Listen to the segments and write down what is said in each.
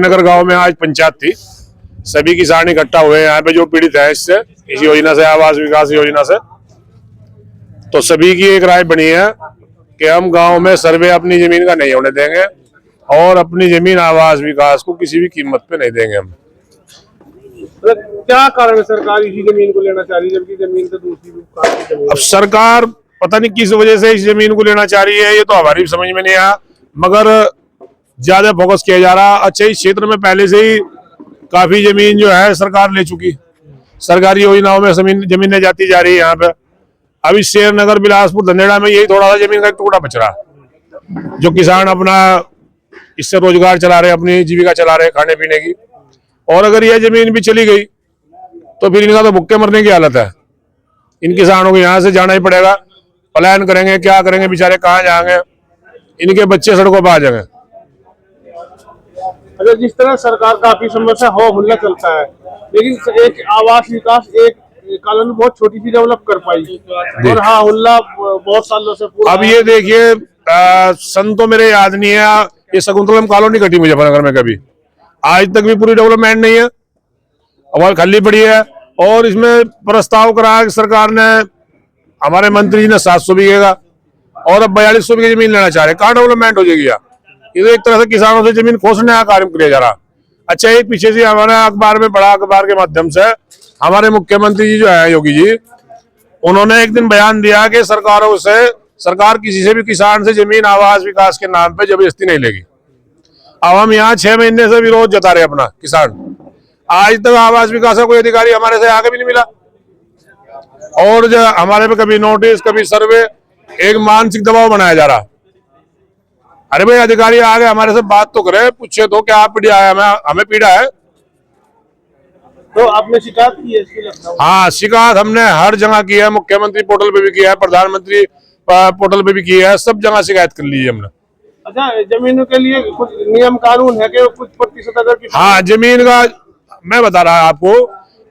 नगर गांव में आज पंचायत थी। सभी किसान इकट्ठा हुए यहाँ पे जो पीड़ित है इससे, इस योजना से, आवास विकास योजना से। तो सभी की एक राय बनी है कि हम गांव में सर्वे अपनी जमीन का नहीं होने देंगे और अपनी जमीन आवास विकास को किसी भी कीमत पे नहीं देंगे हम। क्या कारण है सरकार इसी जमीन को लेना चाह रही है, जबकि जमीन तो दूसरी जमीन? अब सरकार पता नहीं किस वजह से इस जमीन को लेना चाह रही है, ये तो हमारी समझ में नहीं आया, मगर ज्यादा फोकस किया जा रहा। अच्छा, इस क्षेत्र में पहले से ही काफी जमीन जो है सरकार ले चुकी, सरकारी योजनाओं में जमीनें जाती जा रही है यहाँ पे। अभी शेर नगर, बिलासपुर, धनेड़ा में यही थोड़ा सा जमीन का एक टुकड़ा बच रहा, जो किसान अपना इससे रोजगार चला रहे, अपनी जीविका चला रहे खाने पीने की। और अगर यह जमीन भी चली गई तो फिर इनका तो भुक्के मरने की हालत है। इन किसानों को यहाँ से जाना ही पड़ेगा, पलायन करेंगे, क्या करेंगे बेचारे, कहाँ जाएंगे, इनके बच्चे सड़कों पर आ जाएंगे। अगर जिस तरह सरकार काफी समय से हो हल्ला चलता है, लेकिन एक आवास विकास एक कॉलोनी बहुत छोटी सी डेवलप कर पाई, और हाँ हल्ला बहुत सालों से पूरा। अब ये देखिए, सन तो मेरे याद नहीं है, ये शकुंतलम कॉलोनी कटी मुजफ्फरनगर में कभी, आज तक भी पूरी डेवलपमेंट नहीं है, और खाली पड़ी है। और इसमें प्रस्ताव करा सरकार ने, हमारे मंत्री जी ने 700 बीघे का, और अब 4200 बीघे जमीन लेना चाह रहे। कहाँ डेवलपमेंट हो जाएगी? ये तो एक तरह से किसानों से जमीन खोसने का कार्य किया जा रहा। अच्छा, एक पीछे से हमारे अखबार में पढ़ा, अखबार के माध्यम से हमारे मुख्यमंत्री जी जो है योगी जी, उन्होंने एक दिन बयान दिया कि सरकार किसी से भी किसान से जमीन आवास विकास के नाम पे जबरदस्ती नहीं लेगी। अब हम यहाँ 6 महीने से विरोध जता रहे अपना किसान, आज तक आवास विकास का कोई अधिकारी हमारे से आगे भी नहीं मिला, और जो हमारे पे कभी नोटिस, कभी सर्वे, एक मानसिक दबाव बनाया जा रहा। अरे भाई, अधिकारी आगे हमारे से बात तो करे, पूछे तो क्या पीड़ा है, हमें पीड़ा है। तो आपने शिकायत की है इसकी लखनऊ? हाँ, शिकायत हमने हर जगह की है, मुख्यमंत्री पोर्टल पे भी किया है, प्रधानमंत्री पोर्टल पे भी किया है, सब जगह शिकायत कर ली है हमने। अच्छा, जमीनों के लिए कुछ नियम कानून है कि कुछ प्रतिशत अगर? हाँ, जमीन का मैं बता रहा आपको,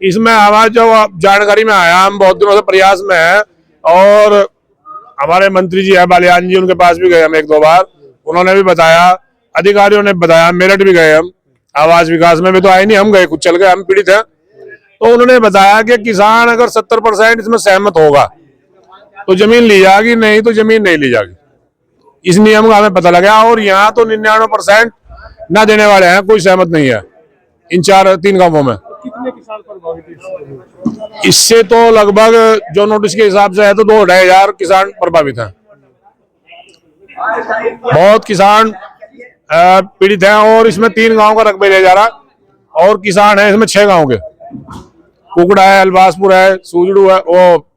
इसमें आवाज जो जानकारी में आया, हम बहुत दिनों से प्रयास में है, और हमारे मंत्री जी है बालियान जी, उनके पास भी गए हम 1-2 बार, उन्होंने भी बताया, अधिकारियों ने बताया, मेरठ भी गए हम, आवास विकास में भी तो आए नहीं, हम गए, कुछ चल गए, हम पीड़ित हैं। तो उन्होंने बताया कि किसान अगर 70% इसमें सहमत होगा तो जमीन ली जाएगी, नहीं तो जमीन नहीं ली जाएगी। इस नियम का हमें पता लगा, और यहाँ तो 99% ना देने वाले हैं, कोई सहमत नहीं है इन 3 गांवों में। कितने किसान प्रभावित? इससे तो लगभग जो नोटिस के हिसाब से है तो 2-2.5 किसान प्रभावित हैं। बहुत किसान पीड़ित हैं, और इसमें 3 गांव का रकबे ले जा रहा, और किसान है इसमें 6 गांव के, कुकड़ा है, अलबासपुर है, सूजड़ू है,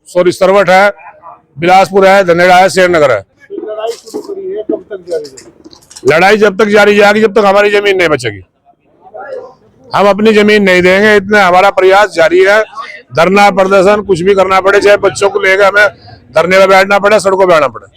सरवट है, बिलासपुर है, धनेड़ा है, शेरनगर है। लड़ाई शुरू करी है, कब तक जारी रहेगी? लड़ाई जब तक जारी जाएगी, जब तक हमारी जमीन नहीं बचेगी। हम अपनी जमीन नहीं देंगे, इतना हमारा प्रयास जारी है। धरना प्रदर्शन कुछ भी करना पड़े, चाहे बच्चों को लेकर हमें धरने पर बैठना पड़े, सड़कों पर बैठना पड़े।